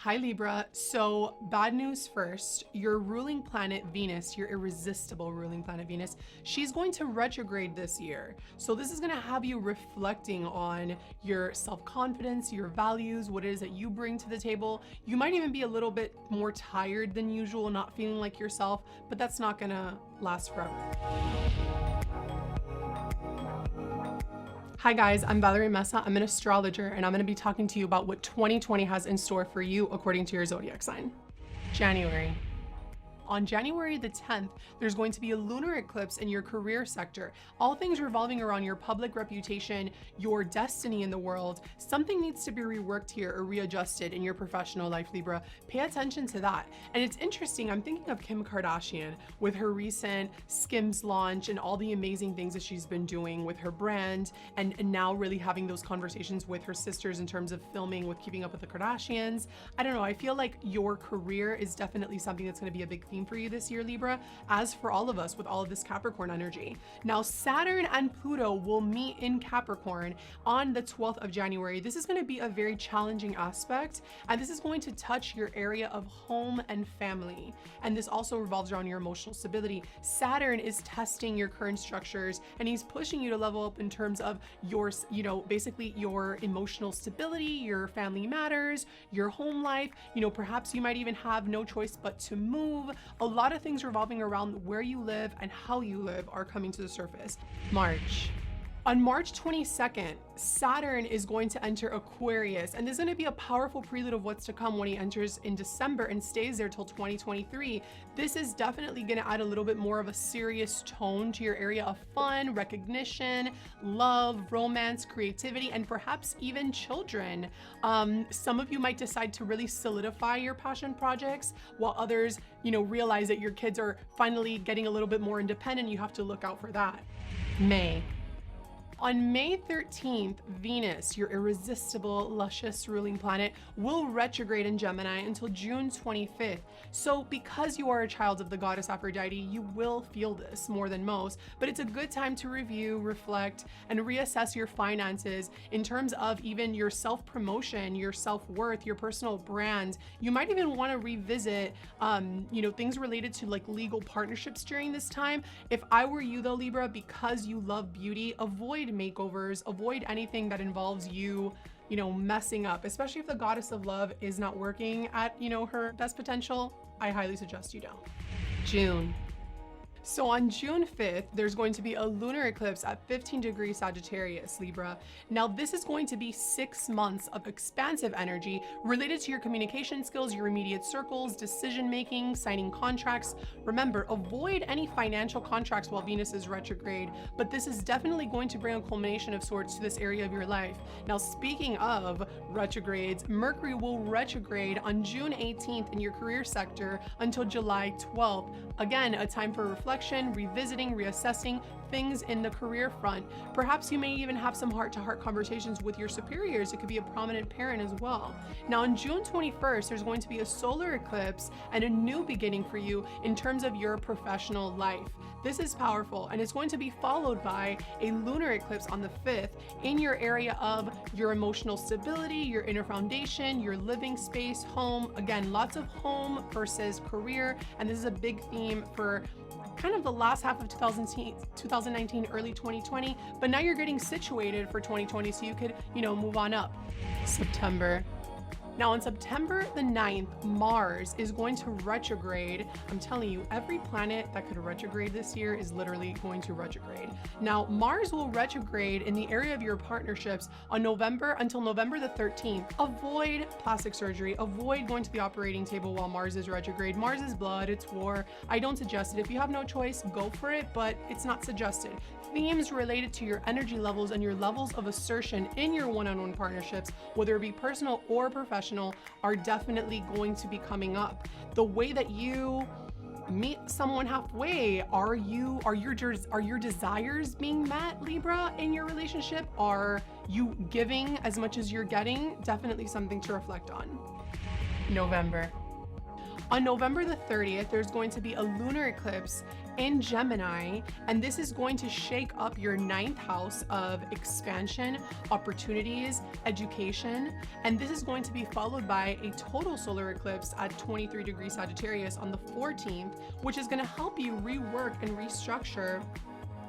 Hi Libra, so bad news first, your ruling planet Venus, your irresistible ruling planet Venus, she's going to retrograde this year. So this is gonna have you reflecting on your self-confidence, your values, what it is that you bring to the table. You might even be a little bit more tired than usual, not feeling like yourself, but that's not gonna last forever. Hi guys, I'm Valerie Mesa. I'm an astrologer and I'm going to be talking to you about what 2020 has in store for you according to your zodiac sign. January. On January the 10th, there's going to be a lunar eclipse in your career sector. All things revolving around your public reputation, your destiny in the world. Something needs to be reworked here or readjusted in your professional life, Libra. Pay attention to that. And it's interesting, I'm thinking of Kim Kardashian with her recent Skims launch and all the amazing things that she's been doing with her brand and now really having those conversations with her sisters in terms of filming with Keeping Up with the Kardashians. I don't know, I feel like your career is definitely something that's going to be a big theme for you this year, Libra, as for all of us with all of this Capricorn energy. Now, Saturn and Pluto will meet in Capricorn on the 12th of January. This is going to be a very challenging aspect, and this is going to touch your area of home and family. And this also revolves around your emotional stability. Saturn is testing your current structures, and he's pushing you to level up in terms of your, basically your emotional stability, your family matters, your home life. Perhaps you might even have no choice but to move. A lot of things revolving around where you live and how you live are coming to the surface. March. On March 22nd, Saturn is going to enter Aquarius, and this is going to be a powerful prelude of what's to come when he enters in December and stays there till 2023. This is definitely going to add a little bit more of a serious tone to your area of fun, recognition, love, romance, creativity, and perhaps even children. Some of you might decide to really solidify your passion projects, while others, realize that your kids are finally getting a little bit more independent. You have to look out for that. May. On May 13th, Venus, your irresistible, luscious ruling planet, will retrograde in Gemini until June 25th. So because you are a child of the goddess Aphrodite, you will feel this more than most, but it's a good time to review, reflect, and reassess your finances in terms of even your self-promotion, your self-worth, your personal brand. You might even want to revisit, things related to like legal partnerships during this time. If I were you though, Libra, because you love beauty, avoid makeovers, avoid anything that involves you messing up, especially if the goddess of love is not working at her best potential. I highly suggest you don't. June. So on June 5th, there's going to be a lunar eclipse at 15 degrees Sagittarius, Libra. Now, this is going to be 6 months of expansive energy related to your communication skills, your immediate circles, decision-making, signing contracts. Remember, avoid any financial contracts while Venus is retrograde, but this is definitely going to bring a culmination of sorts to this area of your life. Now, speaking of retrogrades, Mercury will retrograde on June 18th in your career sector until July 12th. Again, a time for reflection, revisiting, reassessing things in the career front. Perhaps you may even have some heart-to-heart conversations with your superiors. It could be a prominent parent as well. Now on June 21st, there's going to be a solar eclipse and a new beginning for you in terms of your professional life. This is powerful, and it's going to be followed by a lunar eclipse on the 5th in your area of your emotional stability, your inner foundation, your living space, home. Again, lots of home versus career, and this is a big theme for kind of the last half of 2019, early 2020, but now you're getting situated for 2020 so you could, move on up. September. Now on September the 9th, Mars is going to retrograde. I'm telling you, every planet that could retrograde this year is literally going to retrograde. Now, Mars will retrograde in the area of your partnerships until November the 13th. Avoid plastic surgery, avoid going to the operating table while Mars is retrograde. Mars is blood, it's war. I don't suggest it. If you have no choice, go for it, but it's not suggested. Themes related to your energy levels and your levels of assertion in your one-on-one partnerships, whether it be personal or professional, are definitely going to be coming up. The way that you meet someone halfway, are your desires being met, Libra, in your relationship? Are you giving as much as you're getting? Definitely something to reflect on. November. On November the 30th, there's going to be a lunar eclipse in Gemini, and this is going to shake up your 9th house of expansion, opportunities, education, and this is going to be followed by a total solar eclipse at 23 degrees Sagittarius on the 14th, which is going to help you rework and restructure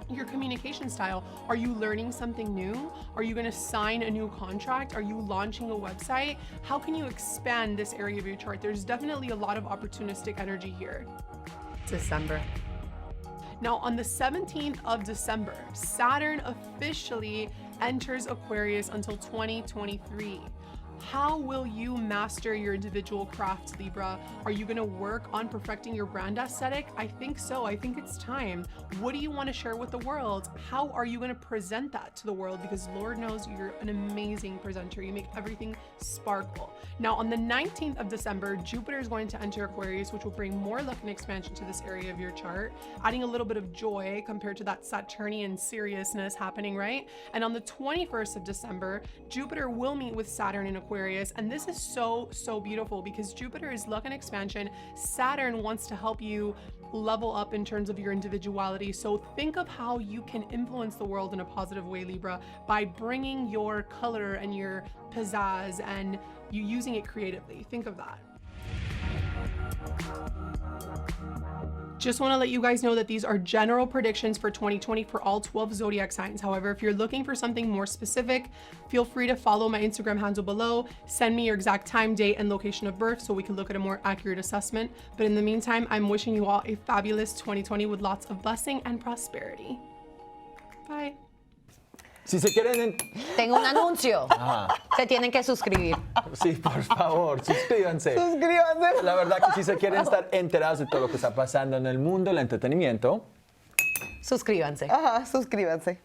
your communication style. Are you learning something new? Are you going to sign a new contract? Are you launching a website? How can you expand this area of your chart? There's definitely a lot of opportunistic energy here. December. Now, on the 17th of December, Saturn officially enters Aquarius until 2023. How will you master your individual craft, Libra? Are you going to work on perfecting your brand aesthetic? I think so. I think it's time. What do you want to share with the world? How are you going to present that to the world? Because Lord knows you're an amazing presenter. You make everything sparkle. Now, on the 19th of December, Jupiter is going to enter Aquarius, which will bring more luck and expansion to this area of your chart, adding a little bit of joy compared to that Saturnian seriousness happening, right? And on the 21st of December, Jupiter will meet with Saturn in Aquarius, and this is so beautiful because Jupiter is luck and expansion. Saturn wants to help you level up in terms of your individuality. So think of how you can influence the world in a positive way, Libra, by bringing your color and your pizzazz and you using it creatively. Think of that. Just want to let you guys know that these are general predictions for 2020 for all 12 zodiac signs. However, if you're looking for something more specific, feel free to follow my Instagram handle below. Send me your exact time, date, and location of birth so we can look at a more accurate assessment. But in the meantime, I'm wishing you all a fabulous 2020 with lots of blessing and prosperity. Bye. Si se quieren... Tengo un anuncio. Se tienen que suscribir. Sí, por favor, suscríbanse. Suscríbanse. La verdad que si se quieren estar enterados de todo lo que está pasando en el mundo del entretenimiento, Suscríbanse. Ajá, suscríbanse.